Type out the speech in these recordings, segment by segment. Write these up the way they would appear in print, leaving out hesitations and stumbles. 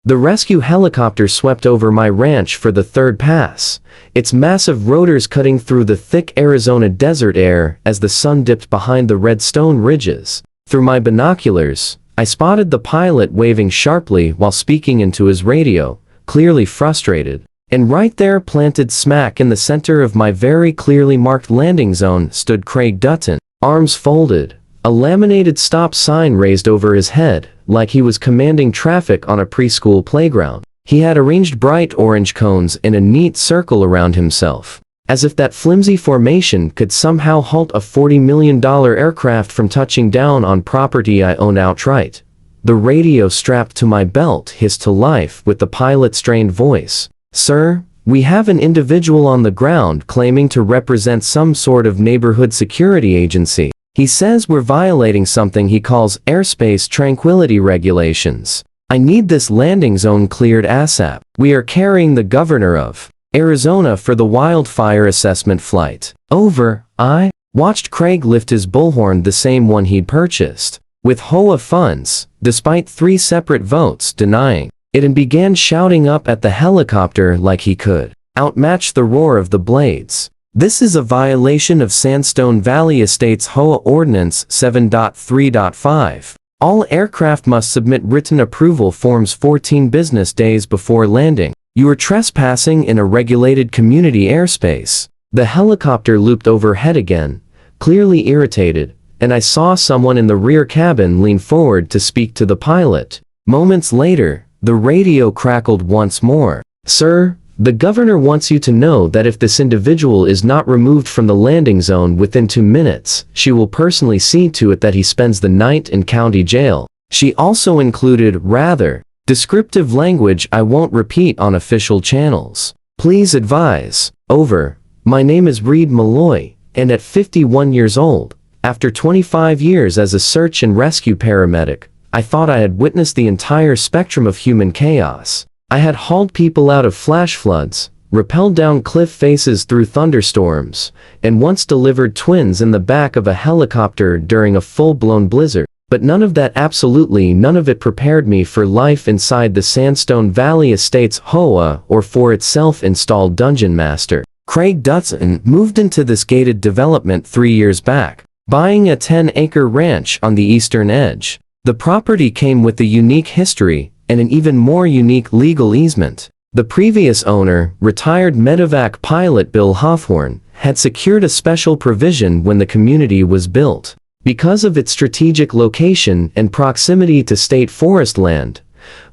The rescue helicopter swept over my ranch for the third pass, its massive rotors cutting through the thick Arizona desert air as the sun dipped behind the red stone ridges. Through my binoculars, I spotted the pilot waving sharply while speaking into his radio, clearly frustrated. And right there, planted smack in the center of my very clearly marked landing zone, stood Craig Dutton, arms folded, a laminated stop sign raised over his head, like he was commanding traffic on a preschool playground. He had arranged bright orange cones in a neat circle around himself, as if that flimsy formation could somehow halt a $40 million aircraft from touching down on property I owned outright. The radio strapped to my belt hissed to life with the pilot's strained voice. "Sir, we have an individual on the ground claiming to represent some sort of neighborhood security agency. He says we're violating something he calls airspace tranquility regulations. I need this landing zone cleared ASAP. We are carrying the governor of Arizona for the wildfire assessment flight." Over. I watched Craig lift his bullhorn, the same one he'd purchased with HOA funds, despite 3 separate votes denying it, and began shouting up at the helicopter like he could outmatch the roar of the blades. "This is a violation of Sandstone Valley Estates HOA Ordinance 7.3.5. All aircraft must submit written approval forms 14 business days before landing. You are trespassing in a regulated community airspace." The helicopter looped overhead again, clearly irritated, and I saw someone in the rear cabin lean forward to speak to the pilot. Moments later, the radio crackled once more. "Sir, the governor wants you to know that if this individual is not removed from the landing zone within 2 minutes, she will personally see to it that he spends the night in county jail." She also included rather descriptive language I won't repeat on official channels. "Please advise." Over. My name is Reed Malloy, and at 51 years old, after 25 years as a search and rescue paramedic, I thought I had witnessed the entire spectrum of human chaos. I had hauled people out of flash floods, rappelled down cliff faces through thunderstorms, and once delivered twins in the back of a helicopter during a full-blown blizzard. But none of that, absolutely none of it, prepared me for life inside the Sandstone Valley Estates HOA or for its self-installed dungeon master. Craig Dutton moved into this gated development 3 years back, buying a 10-acre ranch on the eastern edge. The property came with a unique history and an even more unique legal easement. The previous owner, retired medevac pilot Bill Hawthorne, had secured a special provision when the community was built. Because of its strategic location and proximity to state forest land,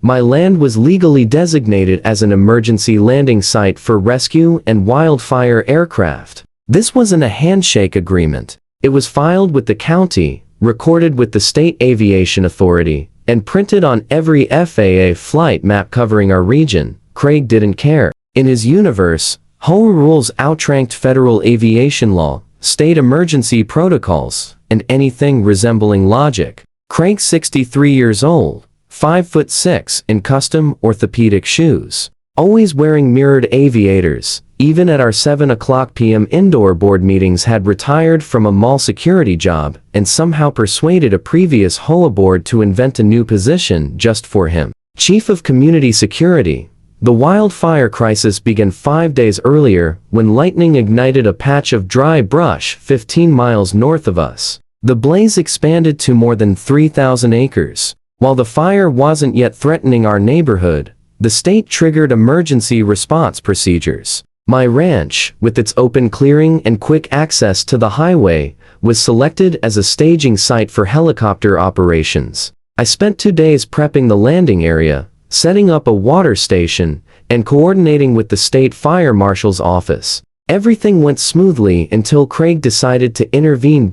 my land was legally designated as an emergency landing site for rescue and wildfire aircraft. This wasn't a handshake agreement. It was filed with the county, recorded with the State Aviation Authority, and printed on every FAA flight map covering our region. Craig didn't care. In his universe, HOA rules outranked federal aviation law, state emergency protocols, and anything resembling logic. Craig, 63 years old, 5'6", in custom orthopedic shoes, always wearing mirrored aviators, even at our 7:00 p.m. indoor board meetings, had retired from a mall security job and somehow persuaded a previous HOA board to invent a new position just for him. Chief of Community Security. The wildfire crisis began 5 days earlier when lightning ignited a patch of dry brush 15 miles north of us. The blaze expanded to more than 3,000 acres. While the fire wasn't yet threatening our neighborhood, the state triggered emergency response procedures. My ranch, with its open clearing and quick access to the highway, was selected as a staging site for helicopter operations. I spent 2 days prepping the landing area, setting up a water station, and coordinating with the state fire marshal's office. Everything went smoothly until Craig decided to intervene.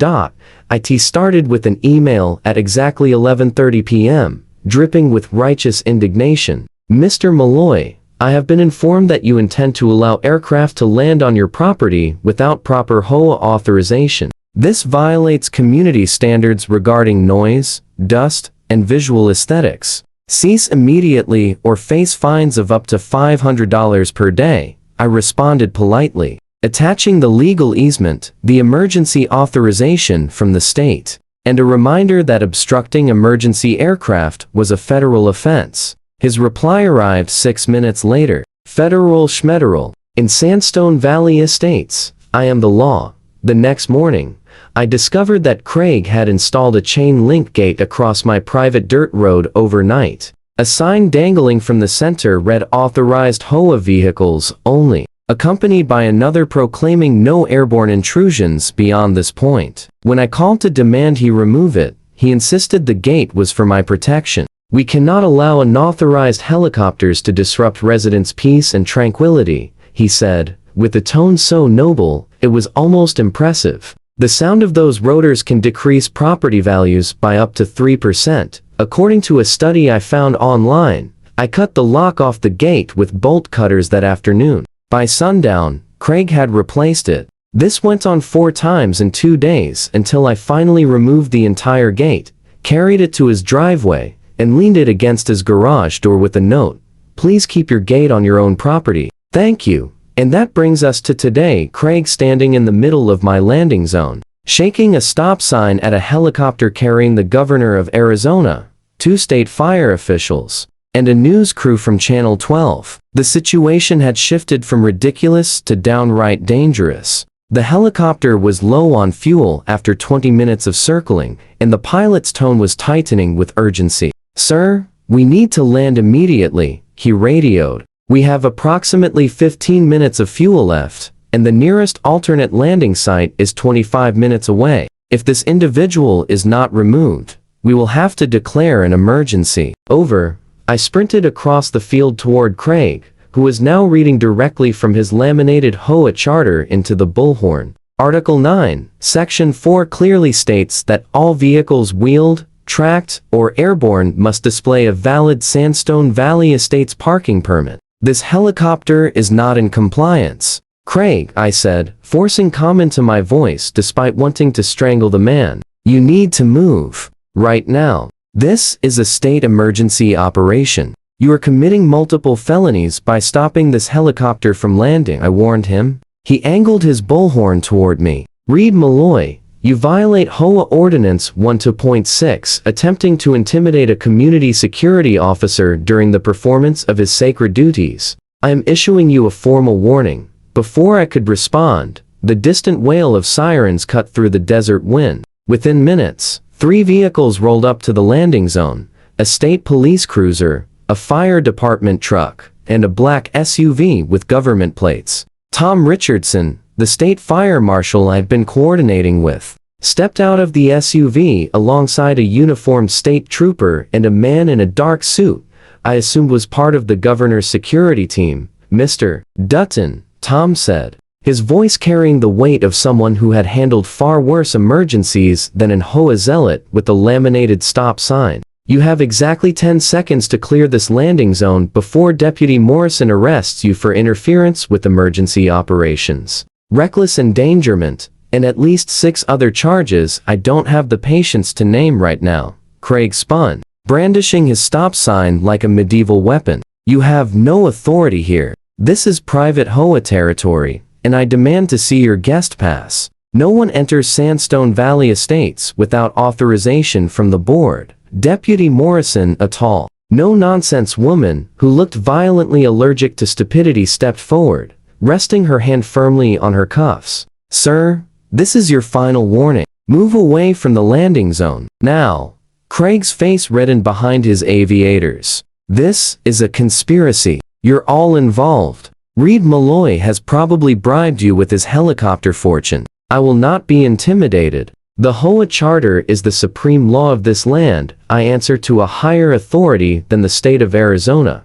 It started with an email at exactly 11:30 p.m., dripping with righteous indignation. "Mr. Malloy, I have been informed that you intend to allow aircraft to land on your property without proper HOA authorization. This violates community standards regarding noise, dust, and visual aesthetics. Cease immediately or face fines of up to $500 per day," I responded politely, attaching the legal easement, the emergency authorization from the state, and a reminder that obstructing emergency aircraft was a federal offense. His reply arrived 6 minutes later. Federal Schmederal. In Sandstone Valley Estates. I am the law. The next morning, I discovered that Craig had installed a chain link gate across my private dirt road overnight. A sign dangling from the center read "Authorized HOA Vehicles Only," accompanied by another proclaiming no airborne intrusions beyond this point. When I called to demand he remove it, he insisted the gate was for my protection. "We cannot allow unauthorized helicopters to disrupt residents' peace and tranquility," he said, with a tone so noble, it was almost impressive. "The sound of those rotors can decrease property values by up to 3%. According to a study I found online, I cut the lock off the gate with bolt cutters that afternoon. By sundown, Craig had replaced it. This went on 4 times in 2 days until I finally removed the entire gate, carried it to his driveway, and leaned it against his garage door with a note, 'Please keep your gate on your own property. Thank you.' And that brings us to today. Craig standing in the middle of my landing zone, shaking a stop sign at a helicopter carrying the governor of Arizona, 2 state fire officials, and a news crew from Channel 12. The situation had shifted from ridiculous to downright dangerous. The helicopter was low on fuel after 20 minutes of circling, and the pilot's tone was tightening with urgency. "Sir, we need to land immediately," he radioed. "We have approximately 15 minutes of fuel left, and the nearest alternate landing site is 25 minutes away. If this individual is not removed, we will have to declare an emergency." Over. I sprinted across the field toward Craig, who was now reading directly from his laminated HOA charter into the bullhorn. Article 9, Section 4 clearly states that all vehicles wheeled, tracked, or airborne must display a valid Sandstone Valley Estates parking permit. "This helicopter is not in compliance." "Craig," I said, forcing calm into my voice despite wanting to strangle the man, "you need to move. Right now. This is a state emergency operation. You are committing multiple felonies by stopping this helicopter from landing," I warned him. He angled his bullhorn toward me. "Reed Malloy, you violate HOA Ordinance 1.6, attempting to intimidate a community security officer during the performance of his sacred duties. I am issuing you a formal warning." Before I could respond, the distant wail of sirens cut through the desert wind. Within minutes, 3 vehicles rolled up to the landing zone: a state police cruiser, a fire department truck, and a black SUV with government plates. Tom Richardson, the state fire marshal I'd been coordinating with, stepped out of the SUV alongside a uniformed state trooper and a man in a dark suit I assumed was part of the governor's security team. "Mr. Dutton," Tom said, his voice carrying the weight of someone who had handled far worse emergencies than an HOA zealot with the laminated stop sign. "You have exactly 10 seconds to clear this landing zone before Deputy Morrison arrests you for interference with emergency operations, reckless endangerment, and at least 6 other charges I don't have the patience to name right now." Craig spun, brandishing his stop sign like a medieval weapon. "You have no authority here. This is private HOA territory, and I demand to see your guest pass. No one enters Sandstone Valley Estates without authorization from the board." Deputy Morrison, a tall, no-nonsense woman who looked violently allergic to stupidity, stepped forward, resting her hand firmly on her cuffs. "Sir, this is your final warning. Move away from the landing zone, now." Craig's face reddened behind his aviators. "This is a conspiracy. You're all involved. Reed Malloy has probably bribed you with his helicopter fortune. I will not be intimidated. The HOA Charter is the supreme law of this land. I answer to a higher authority than the state of Arizona."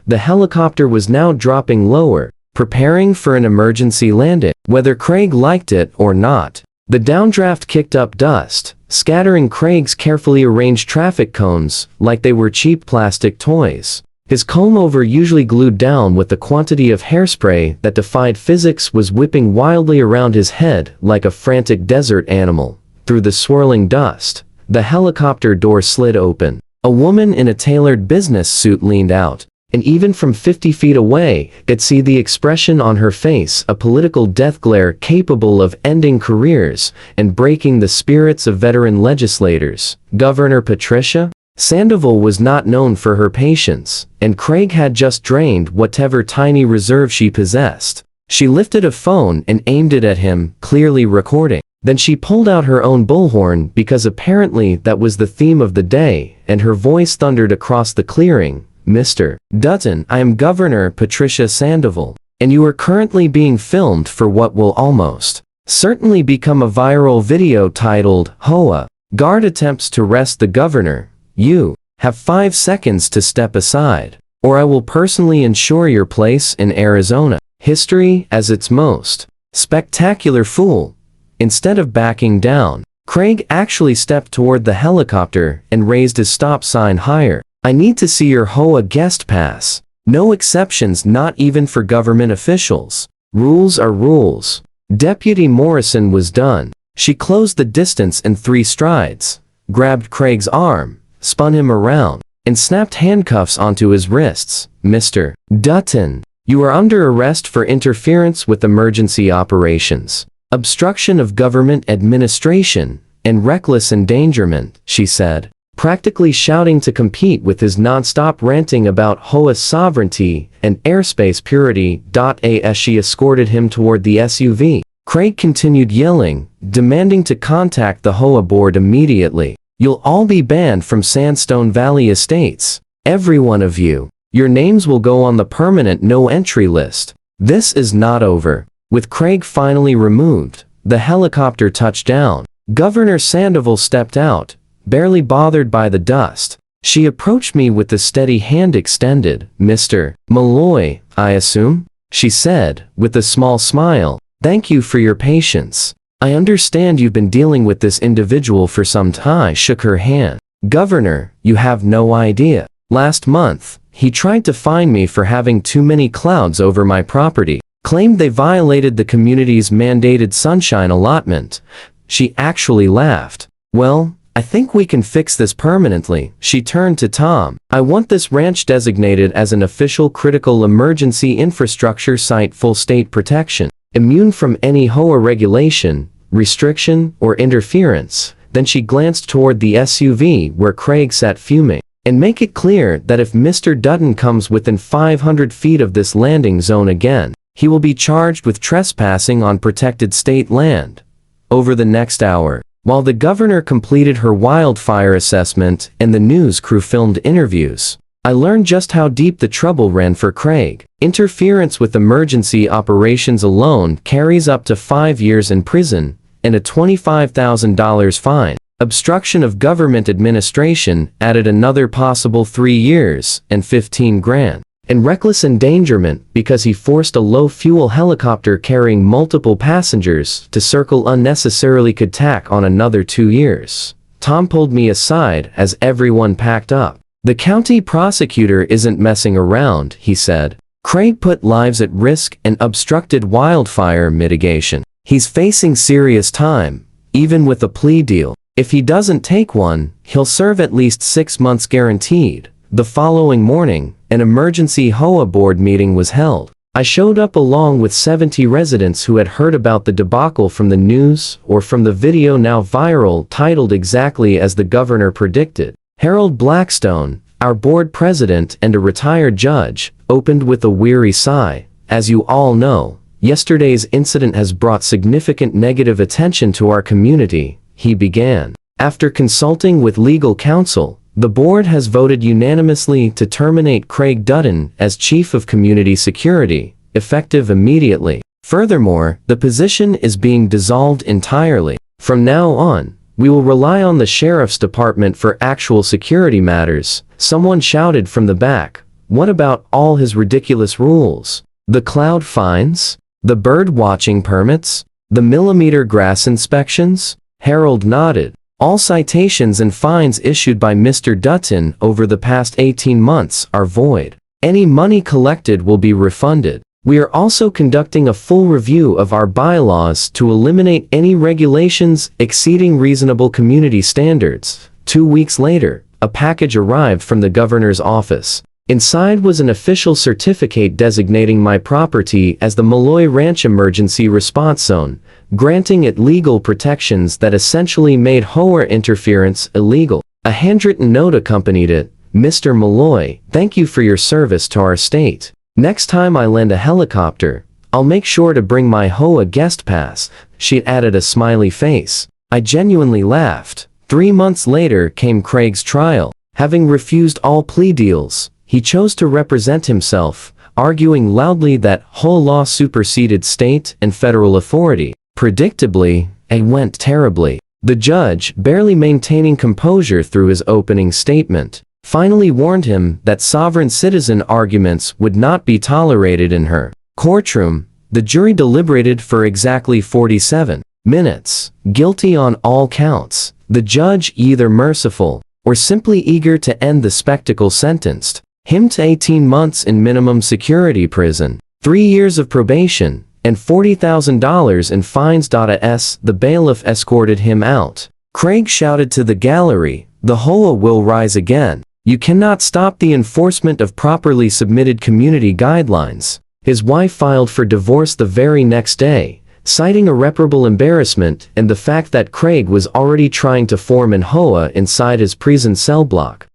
The helicopter was now dropping lower, preparing for an emergency landing. Whether Craig liked it or not, the downdraft kicked up dust, scattering Craig's carefully arranged traffic cones like they were cheap plastic toys. His comb-over, usually glued down with the quantity of hairspray that defied physics, was whipping wildly around his head like a frantic desert animal. Through the swirling dust, the helicopter door slid open. A woman in a tailored business suit leaned out, and even from 50 feet away, could see the expression on her face, a political death glare capable of ending careers and breaking the spirits of veteran legislators. "Governor Patricia?" Sandoval was not known for her patience, and Craig had just drained whatever tiny reserve she possessed. She lifted a phone and aimed it at him, clearly recording. Then she pulled out her own bullhorn because apparently that was the theme of the day, and her voice thundered across the clearing. "Mr. Dutton, I am Governor Patricia Sandoval, and you are currently being filmed for what will almost certainly become a viral video titled, HOA Guard Attempts to Arrest the Governor. You have 5 seconds to step aside, or I will personally ensure your place in Arizona history as its most spectacular fool." Instead of backing down, Craig actually stepped toward the helicopter and raised his stop sign higher. "I need to see your HOA guest pass. No exceptions, not even for government officials. Rules are rules." Deputy Morrison was done. She closed the distance in 3 strides, grabbed Craig's arm, spun him around, and snapped handcuffs onto his wrists. "Mr. Dutton, you are under arrest for interference with emergency operations, obstruction of government administration, and reckless endangerment," she said, practically shouting to compete with his non-stop ranting about HOA sovereignty and airspace purity. As she escorted him toward the SUV, Craig continued yelling, demanding to contact the HOA board immediately. "You'll all be banned from Sandstone Valley Estates. Every one of you. Your names will go on the permanent no-entry list." This is not over. With Craig finally removed, the helicopter touched down. Governor Sandoval stepped out, barely bothered by the dust. She approached me with the steady hand extended. "Mr. Malloy, I assume?" she said, with a small smile. "Thank you for your patience. I understand you've been dealing with this individual for some time." I shook her hand. "Governor, you have no idea. Last month, he tried to fine me for having too many clouds over my property. Claimed they violated the community's mandated sunshine allotment." She actually laughed. "Well, I think we can fix this permanently." She turned to Tom. "I want this ranch designated as an official critical emergency infrastructure site, full state protection, immune from any HOA regulation, restriction, or interference." Then she glanced toward the SUV where Craig sat fuming. "And make it clear that if Mr. Dutton comes within 500 feet of this landing zone again, he will be charged with trespassing on protected state land." Over the next hour, while the governor completed her wildfire assessment and the news crew filmed interviews, I learned just how deep the trouble ran for Craig. Interference with emergency operations alone carries up to 5 years in prison and a $25,000 fine. Obstruction of government administration added another possible 3 years and 15 grand. And reckless endangerment because he forced a low-fuel helicopter carrying multiple passengers to circle unnecessarily could tack on another 2 years. Tom pulled me aside as everyone packed up. "The county prosecutor isn't messing around," he said. "Craig put lives at risk and obstructed wildfire mitigation. He's facing serious time, even with a plea deal. If he doesn't take one, he'll serve at least 6 months guaranteed." The following morning, an emergency HOA board meeting was held. I showed up along with 70 residents who had heard about the debacle from the news or from the video now viral titled exactly as the governor predicted. Harold Blackstone, our board president and a retired judge, opened with a weary sigh. "As you all know, yesterday's incident has brought significant negative attention to our community," he began. "After consulting with legal counsel, the board has voted unanimously to terminate Craig Dutton as Chief of Community Security, effective immediately. Furthermore, the position is being dissolved entirely. From now on, we will rely on the Sheriff's Department for actual security matters." Someone shouted from the back. "What about all his ridiculous rules? The cloud fines? The bird watching permits? The millimeter grass inspections?" Harold nodded. "All citations and fines issued by Mr. Dutton over the past 18 months are void. Any money collected will be refunded. We are also conducting a full review of our bylaws to eliminate any regulations exceeding reasonable community standards." 2 weeks later, a package arrived from the governor's office. Inside was an official certificate designating my property as the Malloy Ranch Emergency Response Zone, granting it legal protections that essentially made HOA interference illegal. A handwritten note accompanied it. "Mr. Malloy, thank you for your service to our state. Next time I lend a helicopter, I'll make sure to bring my HOA guest pass." She added a smiley face. I genuinely laughed. 3 months later came Craig's trial. Having refused all plea deals, he chose to represent himself, arguing loudly that HOA law superseded state and federal authority. Predictably, it went terribly. The judge, barely maintaining composure through his opening statement, finally warned him that sovereign citizen arguments would not be tolerated in her courtroom. The jury deliberated for exactly 47 minutes, guilty on all counts. The judge, either merciful or simply eager to end the spectacle, sentenced him to 18 months in minimum security prison, 3 years of probation, and $40,000 in fines. As the bailiff escorted him out, Craig shouted to the gallery, "The HOA will rise again. You cannot stop the enforcement of properly submitted community guidelines." His wife filed for divorce the very next day, citing irreparable embarrassment and the fact that Craig was already trying to form an HOA inside his prison cell block.